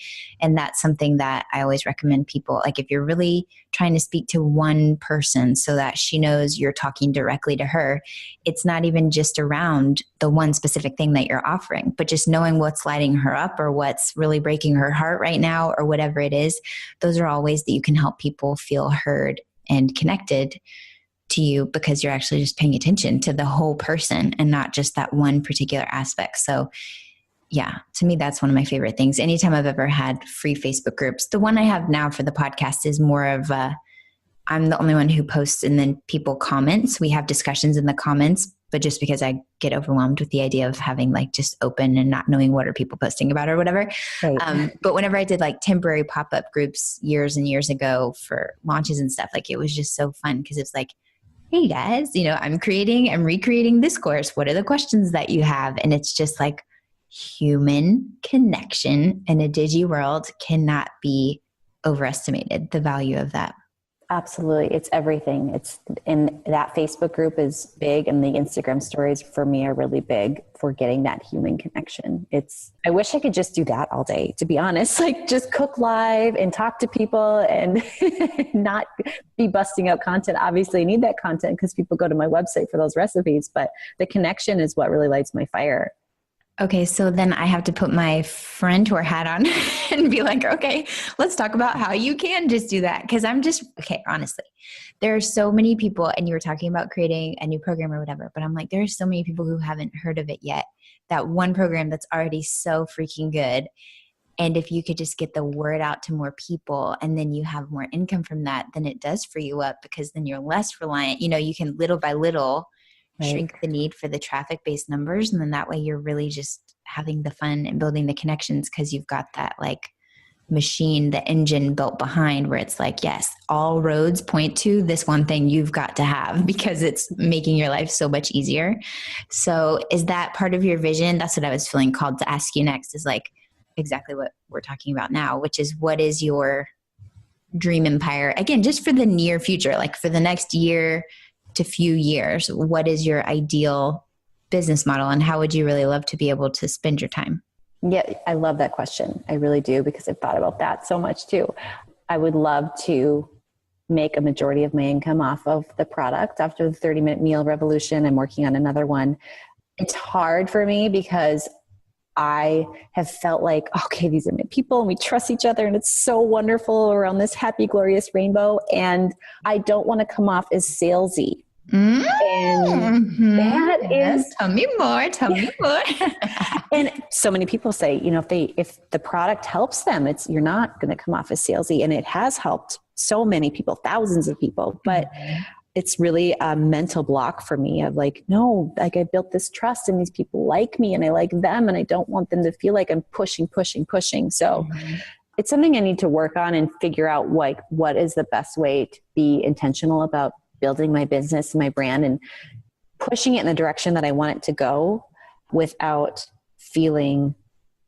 And that's something that I always recommend people, like if you're really trying to speak to one person so that she knows you're talking directly to her, it's not even just around the one specific thing that you're offering, but just knowing what's lighting her up or what's really breaking her heart right now or whatever it is. Those are all ways that you can help people feel heard and connected to you, because you're actually just paying attention to the whole person and not just that one particular aspect. So yeah, to me, that's one of my favorite things. Anytime I've ever had free Facebook groups, the one I have now for the podcast is more of I'm the only one who posts and then people comment. So we have discussions in the comments, but just because I get overwhelmed with the idea of having like just open and not knowing what are people posting about or whatever. Right. But whenever I did like temporary pop-up groups years and years ago for launches and stuff, like it was just so fun because it's like, hey guys, I'm recreating this course. What are the questions that you have? And it's just like human connection in a digi world cannot be overestimated, the value of that. Absolutely. It's everything. And that Facebook group is big, and the Instagram stories for me are really big for getting that human connection. I wish I could just do that all day, to be honest, like just cook live and talk to people and not be busting out content. Obviously I need that content because people go to my website for those recipes, but the connection is what really lights my fire. Okay, so then I have to put my friend tour hat on and be like, okay, let's talk about how you can just do that. Because honestly, there are so many people, and you were talking about creating a new program or whatever, but I'm like, there are so many people who haven't heard of it yet. That one program that's already so freaking good. And if you could just get the word out to more people and then you have more income from that, then it does free you up, because then you're less reliant. You can little by little shrink the need for the traffic-based numbers. And then that way you're really just having the fun and building the connections, because you've got that like machine, the engine built behind, where it's like, yes, all roads point to this one thing you've got to have, because it's making your life so much easier. So is that part of your vision? That's what I was feeling called to ask you next, is like exactly what we're talking about now, which is, what is your dream empire? Again, just for the near future, like for the next year to few years, what is your ideal business model, and how would you really love to be able to spend your time? Yeah, I love that question. I really do, because I've thought about that so much too. I would love to make a majority of my income off of the product. After the 30-minute meal revolution, I'm working on another one. It's hard for me because I have felt like, okay, these are my people and we trust each other and it's so wonderful around this happy, glorious rainbow. And I don't want to come off as salesy. And that is, tell me more. And so many people say, if the product helps them, you're not going to come off as salesy. And it has helped so many people, thousands of people, but it's really a mental block for me of like, no, like I built this trust and these people like me and I like them and I don't want them to feel like I'm pushing. So it's something I need to work on and figure out what is the best way to be intentional about building my business and my brand and pushing it in the direction that I want it to go without feeling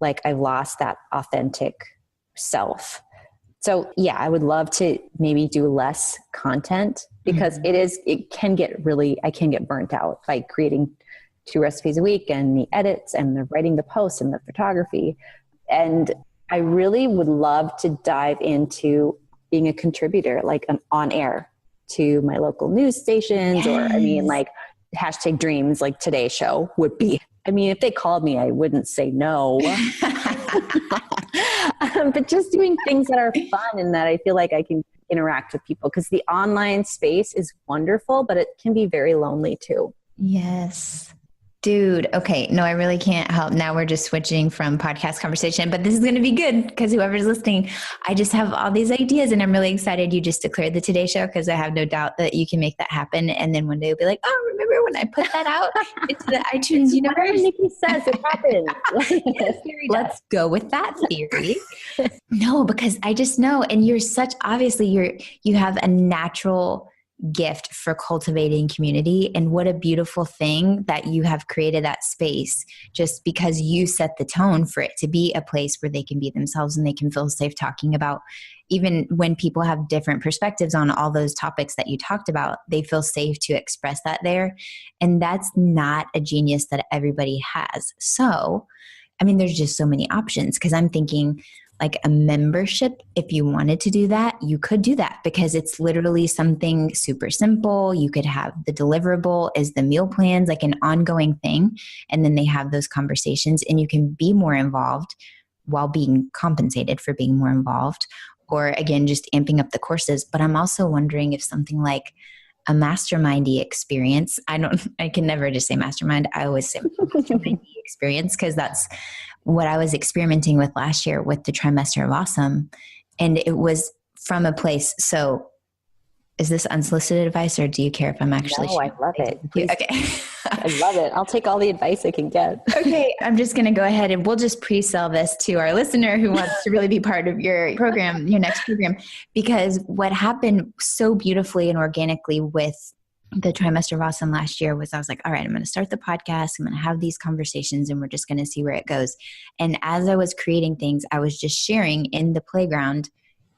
like I've lost that authentic self. So yeah, I would love to maybe do less content, because I can get burnt out by creating 2 recipes a week and the edits and the writing the posts and the photography. And I really would love to dive into being a contributor, like an on air to my local news stations, or I mean, like hashtag dreams, like Today's Show would be. I mean, if they called me, I wouldn't say no. But just doing things that are fun and that I feel like I can interact with people, because the online space is wonderful, but it can be very lonely too. Yes. Dude, okay. No, I really can't help. Now we're just switching from podcast conversation, but this is going to be good because whoever's listening, I just have all these ideas and I'm really excited you just declared the Today Show, because I have no doubt that you can make that happen. And then one day you'll be like, oh, remember when I put that out into the iTunes universe? Whatever Nikki says, it happens. Yes, let's go with that theory. No, because I just know, and you're such, obviously you have a natural gift for cultivating community, and what a beautiful thing that you have created that space just because you set the tone for it to be a place where they can be themselves and they can feel safe talking about, even when people have different perspectives on all those topics that you talked about, they feel safe to express that there. And that's not a genius that everybody has. So, I mean, there's just so many options, because I'm thinking like a membership, if you wanted to do that, you could do that, because it's literally something super simple. You could have the deliverable is the meal plans, like an ongoing thing. And then they have those conversations and you can be more involved while being compensated for being more involved. Or again, just amping up the courses. But I'm also wondering if something like a mastermindy experience, I can never just say mastermind. I always say mastermindy experience, because that's what I was experimenting with last year with the Trimester of Awesome. And it was from a place. So is this unsolicited advice, or do you care if I'm actually? No, I love it. Okay. I love it. I'll take all the advice I can get. Okay. I'm just going to go ahead and we'll just pre-sell this to our listener who wants to really be part of your program, your next program, because what happened so beautifully and organically with the Trimester of Awesome last year was I was like, all right, I'm going to start the podcast. I'm going to have these conversations and we're just going to see where it goes. And as I was creating things, I was just sharing in the playground,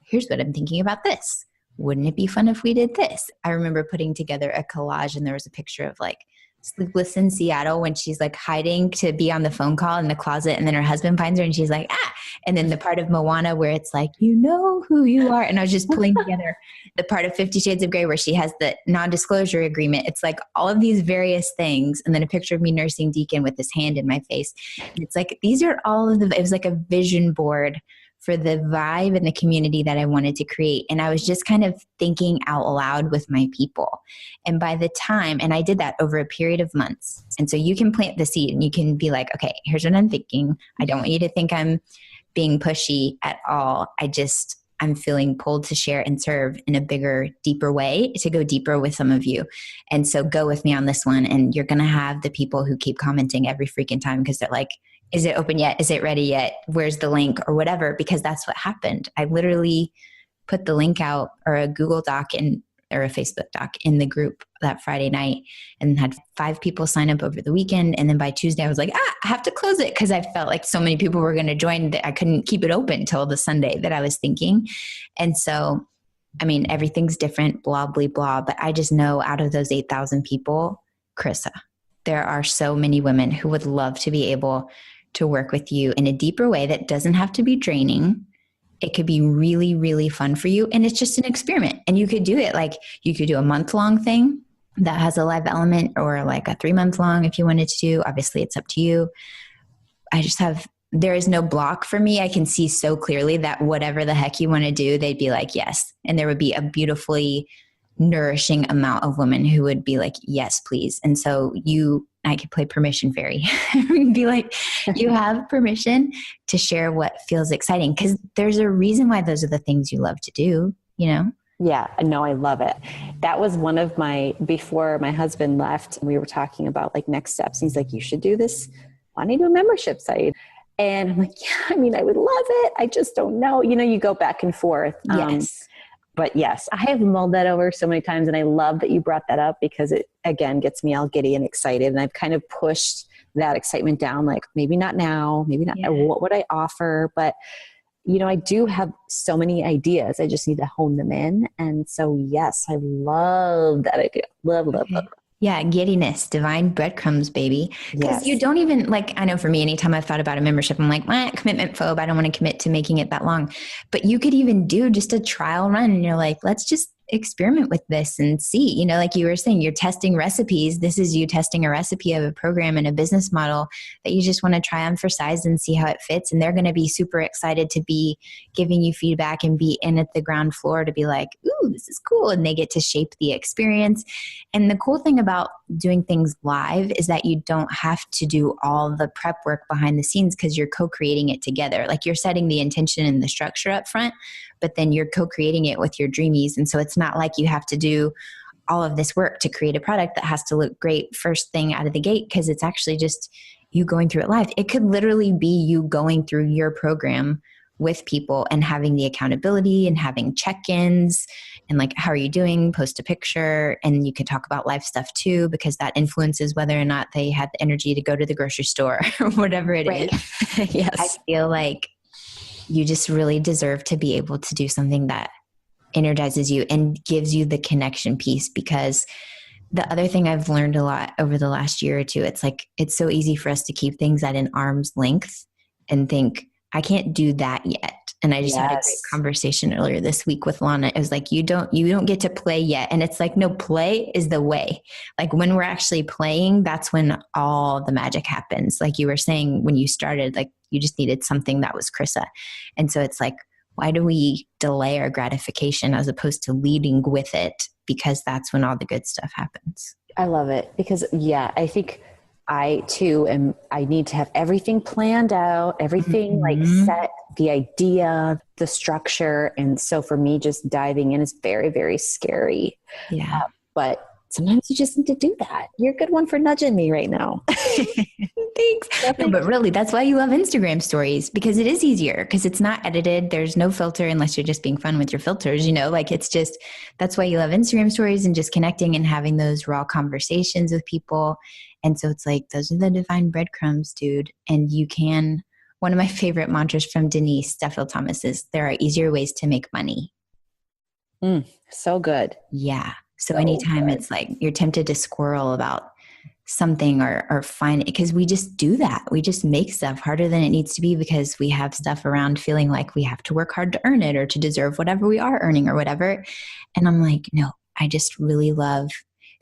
here's what I'm thinking about this. Wouldn't it be fun if we did this? I remember putting together a collage and there was a picture of like Sleepless in Seattle when she's like hiding to be on the phone call in the closet, and then her husband finds her and she's like, ah. And then the part of Moana where it's like, you know who you are. And I was just pulling together the part of 50 Shades of Grey where she has the non-disclosure agreement. It's like all of these various things. And then a picture of me nursing Deacon with his hand in my face. And it's like, these are all of it was like a vision board for the vibe and the community that I wanted to create. And I was just kind of thinking out loud with my people. And by the time, and I did that over a period of months. And so you can plant the seed and you can be like, okay, here's what I'm thinking. I don't want you to think I'm being pushy at all. I'm feeling pulled to share and serve in a bigger, deeper way, to go deeper with some of you. And so go with me on this one. And you're going to have the people who keep commenting every freaking time because they're like, is it open yet? Is it ready yet? Where's the link or whatever? Because that's what happened. I literally put the link out, or a Google Doc or a Facebook doc in the group that Friday night, and had 5 people sign up over the weekend. And then by Tuesday, I was like, I have to close it, because I felt like so many people were going to join that I couldn't keep it open till the Sunday that I was thinking. And so, I mean, everything's different, blah, blah, blah. But I just know out of those 8,000 people, Chrissa, there are so many women who would love to be able to work with you in a deeper way that doesn't have to be draining. It could be really, really fun for you. And it's just an experiment. And you could do it like you could do a month-long thing that has a live element, or like a 3-month-long if you wanted to do. Obviously, it's up to you. There is no block for me. I can see so clearly that whatever the heck you want to do, they'd be like, yes. And there would be a beautifully nourishing amount of women who would be like, yes, please. And so I could play permission fairy and be like, you have permission to share what feels exciting, because there's a reason why those are the things you love to do, you know? Yeah, no, I love it. That was one of before my husband left, we were talking about like next steps. He's like, you should do this. Why don't you do a membership site? And I'm like, yeah, I mean, I would love it. I just don't know. You know, you go back and forth. Yes. But yes, I have mulled that over so many times, and I love that you brought that up, because it, again, gets me all giddy and excited. And I've kind of pushed that excitement down, like maybe not now, maybe not. Yeah. What would I offer? But, you know, I do have so many ideas. I just need to hone them in. And so, yes, I love that idea. Love. Yeah, giddiness, divine breadcrumbs, baby. Because you Yes. don't even, like, I know for me, anytime I've thought about a membership, I'm like, commitment phobe. I don't want to commit to making it that long. But you could even do just a trial run and you're like, let's just experiment with this and see. You know, like you were saying, you're testing recipes. This is you testing a recipe of a program and a business model that you just want to try on for size and see how it fits. And they're going to be super excited to be giving you feedback and be in at the ground floor to be like, ooh, this is cool. And they get to shape the experience. And the cool thing about doing things live is that you don't have to do all the prep work behind the scenes because you're co-creating it together. Like you're setting the intention and the structure up front, but then you're co-creating it with your dreamies. And so it's not like you have to do all of this work to create a product that has to look great first thing out of the gate, because it's actually just you going through it live. It could literally be you going through your program with people and having the accountability and having check-ins and like, how are you doing? Post a picture. And you can talk about life stuff too, because that influences whether or not they had the energy to go to the grocery store or whatever it is. Yes. I feel like you just really deserve to be able to do something that energizes you and gives you the connection piece. Because the other thing I've learned a lot over the last year or two, it's like, it's so easy for us to keep things at an arm's length and think, I can't do that yet. And I just had a great conversation earlier this week with Lana. It was like, you don't get to play yet. And it's like, no, play is the way. Like when we're actually playing, that's when all the magic happens. Like you were saying, when you started, like you just needed something that was Chrissa. And so it's like, why do we delay our gratification as opposed to leading with it? Because that's when all the good stuff happens. I love it because I think I too I need to have everything planned out, everything like set, the idea, the structure. And so for me, just diving in is very, very scary. Yeah. But sometimes you just need to do that. You're a good one for nudging me right now. Thanks. No, but really, that's why you love Instagram stories, because it is easier because it's not edited. There's no filter unless you're just being fun with your filters, you know, like it's just, that's why you love Instagram stories and just connecting and having those raw conversations with people. And so it's like, those are the divine breadcrumbs, dude. And you can, one of my favorite mantras from Denise Duffield Thomas is, there are easier ways to make money. So good. Yeah. So anytime it's like you're tempted to squirrel about something or find it, because we just do that. We just make stuff harder than it needs to be because we have stuff around feeling like we have to work hard to earn it or to deserve whatever we are earning or whatever. And I'm like, no, I just really love,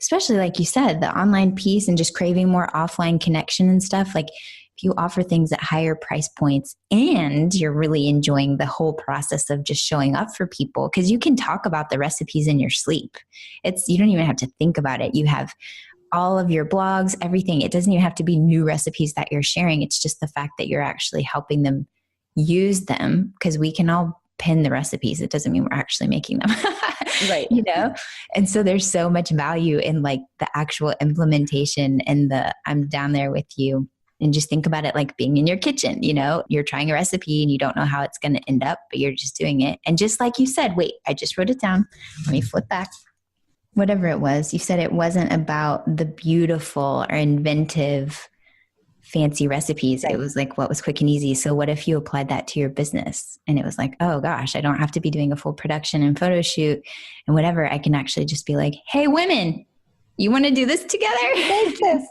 especially like you said, the online piece and just craving more offline connection and stuff. Like if you offer things at higher price points and you're really enjoying the whole process of just showing up for people, because you can talk about the recipes in your sleep. You don't even have to think about it. You have all of your blogs, everything. It doesn't even have to be new recipes that you're sharing. It's just the fact that you're actually helping them use them, because we can all pin the recipes. It doesn't mean we're actually making them. Right. You know? And so there's so much value in like the actual implementation and I'm down there with you. And just think about it like being in your kitchen, you know, you're trying a recipe and you don't know how it's going to end up, but you're just doing it. And just like you said, wait, I just wrote it down. Let me flip back. Whatever it was, you said it wasn't about the beautiful or inventive, fancy recipes. Right. It was like what was quick and easy. So what if you applied that to your business? And it was like, oh gosh, I don't have to be doing a full production and photo shoot and whatever. I can actually just be like, hey, women, you want to do this together?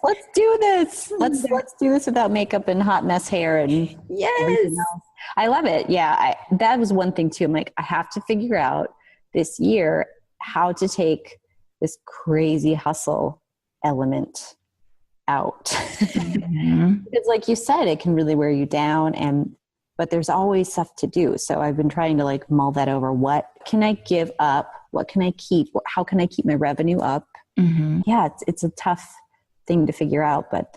Let's do this. Let's do this without makeup and hot mess hair and everything else. I love it. Yeah, that was one thing too. I'm like, I have to figure out this year how to take this crazy hustle element out. Because like you said, it can really wear you down, but there's always stuff to do. So I've been trying to like mull that over. What can I give up? What can I keep? How can I keep my revenue up? Mm-hmm. Yeah, it's a tough thing to figure out, but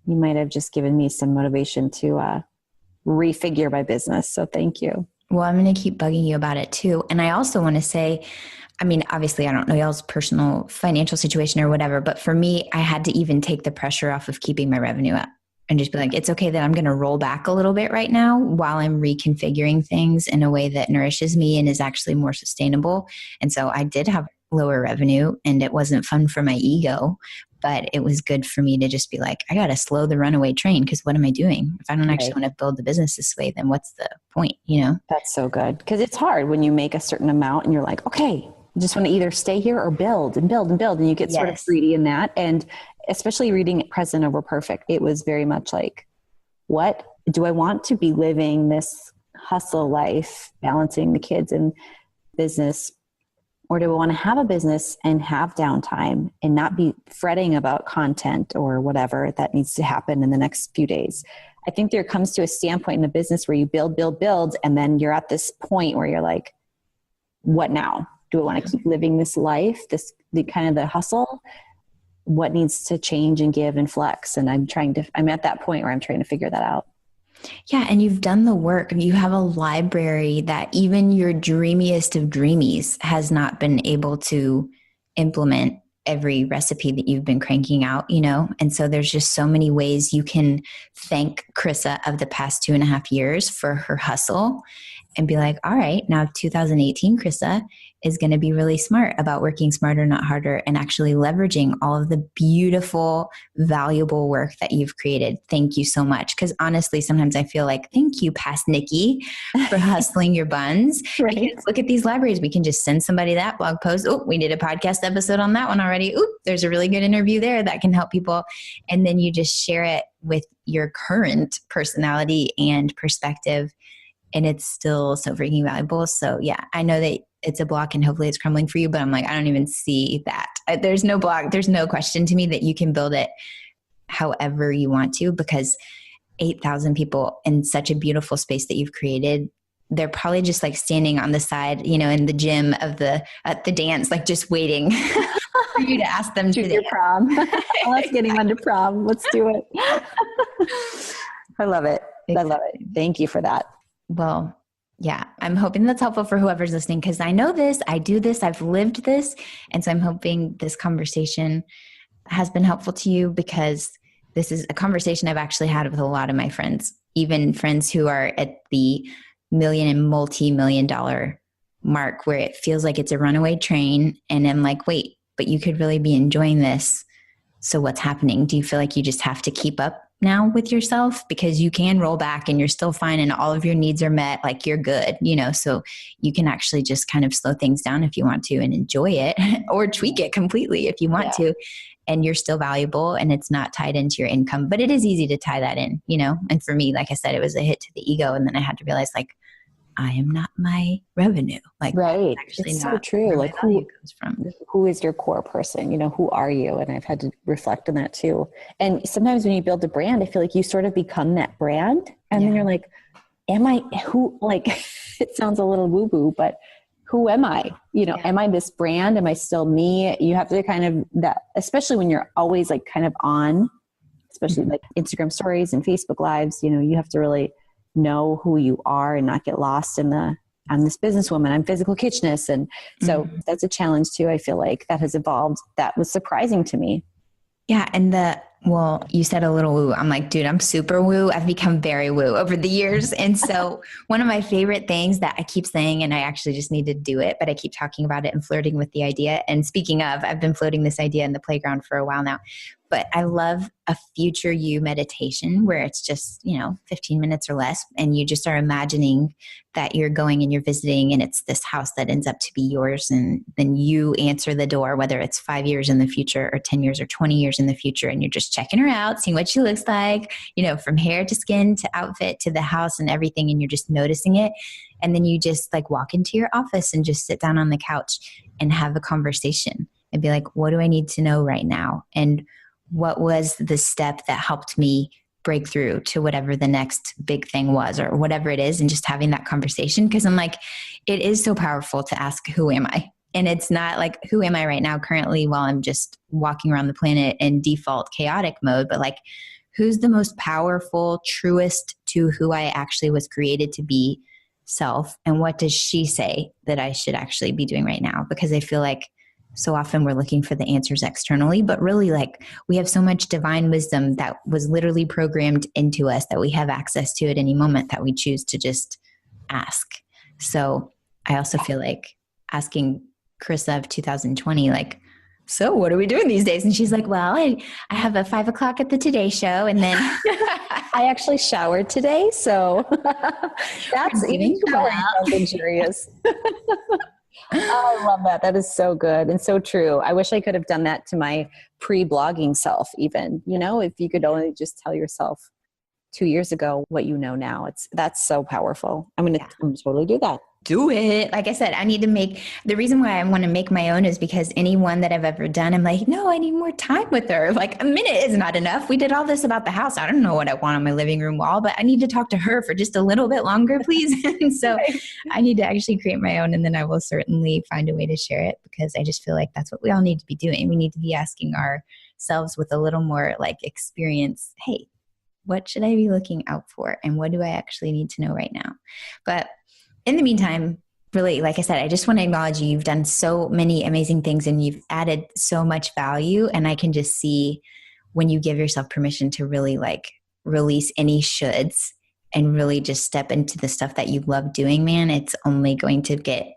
you might have just given me some motivation to refigure my business. So thank you. Well, I'm going to keep bugging you about it too. And I also want to say, I mean, obviously I don't know y'all's personal financial situation or whatever, but for me, I had to even take the pressure off of keeping my revenue up and just be like, it's okay that I'm going to roll back a little bit right now while I'm reconfiguring things in a way that nourishes me and is actually more sustainable. And so I did have lower revenue and it wasn't fun for my ego, but it was good for me to just be like, I got to slow the runaway train, because what am I doing? If I don't actually want to build the business this way, then what's the point, you know? That's so good. Because it's hard when you make a certain amount and you're like, okay, You just want to either stay here or build and build and build. And you get sort of greedy in that. And especially reading Present Over Perfect, it was very much like, what do I want to be living this hustle life, balancing the kids and business? Or do I want to have a business and have downtime and not be fretting about content or whatever that needs to happen in the next few days? I think there comes to a standpoint in a business where you build, and then you're at this point where you're like, what now? Do I want to keep living this life, the kind of the hustle? What needs to change and give and flex? And I'm at that point where I'm trying to figure that out. Yeah. And you've done the work. You have a library that even your dreamiest of dreamies has not been able to implement every recipe that you've been cranking out, And so there's just so many ways you can thank Chrissa of the past 2.5 years for her hustle and be like, all right, now 2018 Chrissa is going to be really smart about working smarter, not harder, and actually leveraging all of the beautiful, valuable work that you've created. Thank you so much. Because honestly, sometimes I feel like, thank you, past Nikki, for hustling your buns. Right. Because look at these libraries. We can just send somebody that blog post. Oh, we did a podcast episode on that one already. Oh, there's a really good interview there that can help people. And then you just share it with your current personality and perspective. And it's still so freaking valuable. So yeah, I know that it's a block and hopefully it's crumbling for you, but I'm like, I don't even see that. There's no block. There's no question to me that you can build it however you want to, because 8,000 people in such a beautiful space that you've created, they're probably just like standing on the side, in the gym of at the dance, like just waiting for you to ask them to your prom. Let's get him under prom. Let's do it. I love it. Exactly. I love it. Thank you for that. Well, yeah, I'm hoping that's helpful for whoever's listening, because I know this, I do this, I've lived this. And so I'm hoping this conversation has been helpful to you, because this is a conversation I've actually had with a lot of my friends, even friends who are at the million and multi-million dollar mark, where it feels like it's a runaway train. And I'm like, wait, but you could really be enjoying this. So what's happening? Do you feel like you just have to keep up now with yourself, because you can roll back and you're still fine and all of your needs are met, like you're good, so you can actually just kind of slow things down if you want to and enjoy it, or tweak it completely if you want to, and you're still valuable and it's not tied into your income. But it is easy to tie that in, and for me, like I said, it was a hit to the ego, and then I had to realize, like, I am not my revenue. Like, right. Actually, it's not so true. Like, who comes from. Who is your core person? Who are you? And I've had to reflect on that too. And sometimes when you build a brand, I feel like you sort of become that brand, and then you're like, am I who? Like, it sounds a little woo woo, but who am I? Am I this brand? Am I still me? You have to kind of that, especially when you're always like kind of on, especially like Instagram stories and Facebook lives. You have to really know who you are and not get lost in I'm this businesswoman, I'm physical kitchenist. And so that's a challenge too. I feel like that has evolved. That was surprising to me. Yeah. And you said a little woo. I'm like, dude, I'm super woo. I've become very woo over the years. And so one of my favorite things that I keep saying, and I actually just need to do it, but I keep talking about it and flirting with the idea. And speaking of, I've been floating this idea in the playground for a while now, but I love a future you meditation where it's just, 15 minutes or less. And you just are imagining that you're going and you're visiting, and it's this house that ends up to be yours. And then you answer the door, whether it's 5 years in the future or 10 years or 20 years in the future. And you're just checking her out, seeing what she looks like, from hair to skin to outfit to the house and everything. And you're just noticing it. And then you just like walk into your office and just sit down on the couch and have a conversation and be like, what do I need to know right now? And what was the step that helped me break through to whatever the next big thing was, or whatever it is, and just having that conversation. Because I'm like, it is so powerful to ask, who am I? And it's not like, who am I right now currently while I'm just walking around the planet in default chaotic mode, but like, who's the most powerful, truest to who I actually was created to be self? And what does she say that I should actually be doing right now? Because I feel like so often we're looking for the answers externally, but really, like, we have so much divine wisdom that was literally programmed into us that we have access to at any moment that we choose to just ask. So I also feel like asking Chrissa of 2020, like, so what are we doing these days? And she's like, well, I have a 5 o'clock at the Today Show. And then I actually showered today. So that's even showering sounds luxurious. Oh, I love that. That is so good and so true. I wish I could have done that to my pre-blogging self even. If you could only just tell yourself 2 years ago what you know now. That's so powerful. I'm going to totally do that. Do it. Like I said, I need to the reason why I want to make my own is because any one that I've ever done, I'm like, no, I need more time with her. Like a minute is not enough. We did all this about the house. I don't know what I want on my living room wall, but I need to talk to her for just a little bit longer, please. And so I need to actually create my own, and then I will certainly find a way to share it, because I just feel like that's what we all need to be doing. We need to be asking ourselves with a little more like experience, hey, what should I be looking out for? And what do I actually need to know right now? But in the meantime, really, like I said, I just want to acknowledge you. You've done so many amazing things and you've added so much value. And I can just see when you give yourself permission to really like release any shoulds and really just step into the stuff that you love doing, man, it's only going to get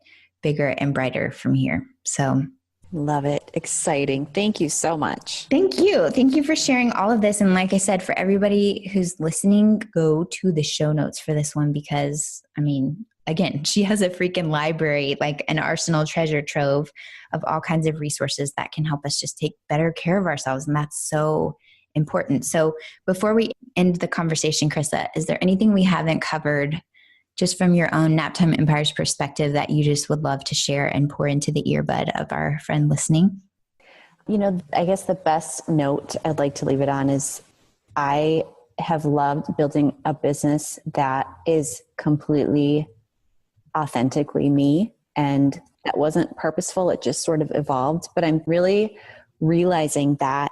bigger and brighter from here. So love it. Exciting. Thank you so much. Thank you. Thank you for sharing all of this. And like I said, for everybody who's listening, go to the show notes for this one, because again, she has a freaking library, like an arsenal treasure trove of all kinds of resources that can help us just take better care of ourselves. And that's so important. So before we end the conversation, Chrissa, is there anything we haven't covered just from your own Naptime Empire's perspective that you just would love to share and pour into the earbud of our friend listening? I guess the best note I'd like to leave it on is I have loved building a business that is completely authentically me, and that wasn't purposeful. It just sort of evolved. But I'm really realizing that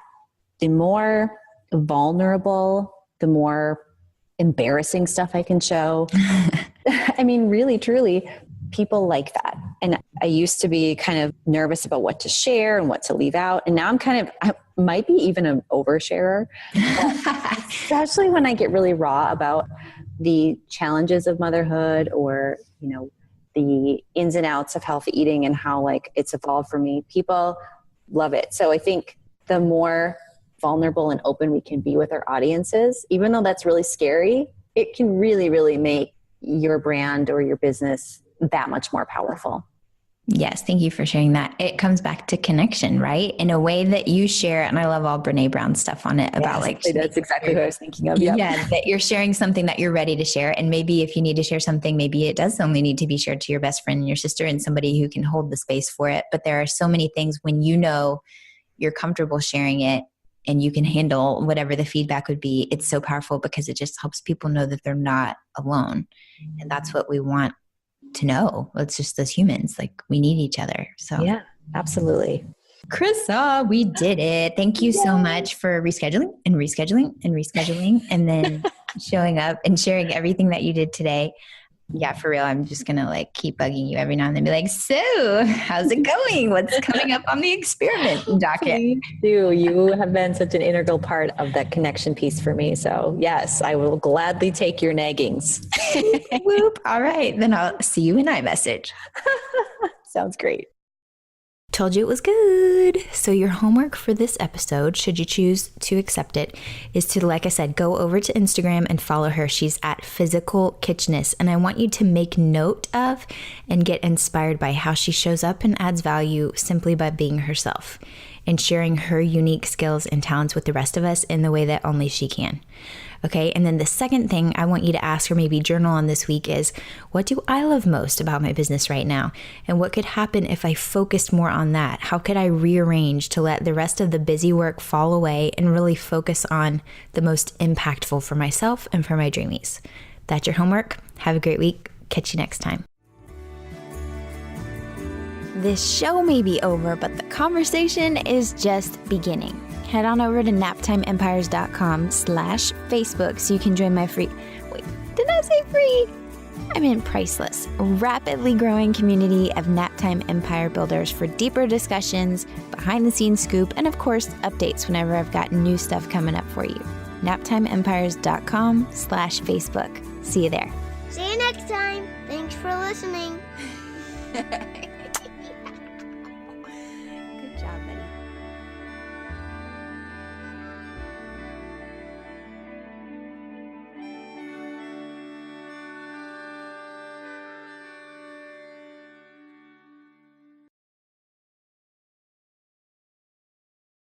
the more vulnerable, the more embarrassing stuff I can show. Really, truly, people like that. And I used to be kind of nervous about what to share and what to leave out. And now I might be even an oversharer, especially when I get really raw about the challenges of motherhood, or, the ins and outs of healthy eating and how like it's evolved for me. People love it. So I think the more vulnerable and open we can be with our audiences, even though that's really scary, it can really, really make your brand or your business that much more powerful. Yes. Thank you for sharing that. It comes back to connection, right? In a way that you share, and I love all Brene Brown stuff on it about that's exactly what I was thinking of. Yep. Yeah. That you're sharing something that you're ready to share. And maybe if you need to share something, maybe it does only need to be shared to your best friend and your sister and somebody who can hold the space for it. But there are so many things when you're comfortable sharing it and you can handle whatever the feedback would be. It's so powerful because it just helps people know that they're not alone. And that's what we want to know. It's just as humans, like we need each other. So yeah, absolutely. Chrissa, we did it. Thank you so much for rescheduling and then showing up and sharing everything that you did today. Yeah, for real. I'm just going to like keep bugging you every now and then, be like, so how's it going? What's coming up on the experiment docket? Please do. You have been such an integral part of that connection piece for me. So yes, I will gladly take your naggings. Whoop. All right. Then I'll see you in iMessage. Sounds great. Told you it was good. So your homework for this episode, should you choose to accept it, is to, like I said, go over to Instagram and follow her. She's at Physical Kitchenist. And I want you to make note of and get inspired by how she shows up and adds value simply by being herself and sharing her unique skills and talents with the rest of us in the way that only she can. Okay. And then the second thing I want you to ask or maybe journal on this week is, what do I love most about my business right now? And what could happen if I focused more on that? How could I rearrange to let the rest of the busy work fall away and really focus on the most impactful for myself and for my dreamies? That's your homework. Have a great week. Catch you next time. This show may be over, but the conversation is just beginning. Head on over to naptimeempires.com/Facebook so you can join my free... Wait, did I say free? I meant priceless, rapidly growing community of Naptime Empire builders for deeper discussions, behind-the-scenes scoop, and of course, updates whenever I've got new stuff coming up for you. naptimeempires.com/Facebook. See you there. See you next time. Thanks for listening.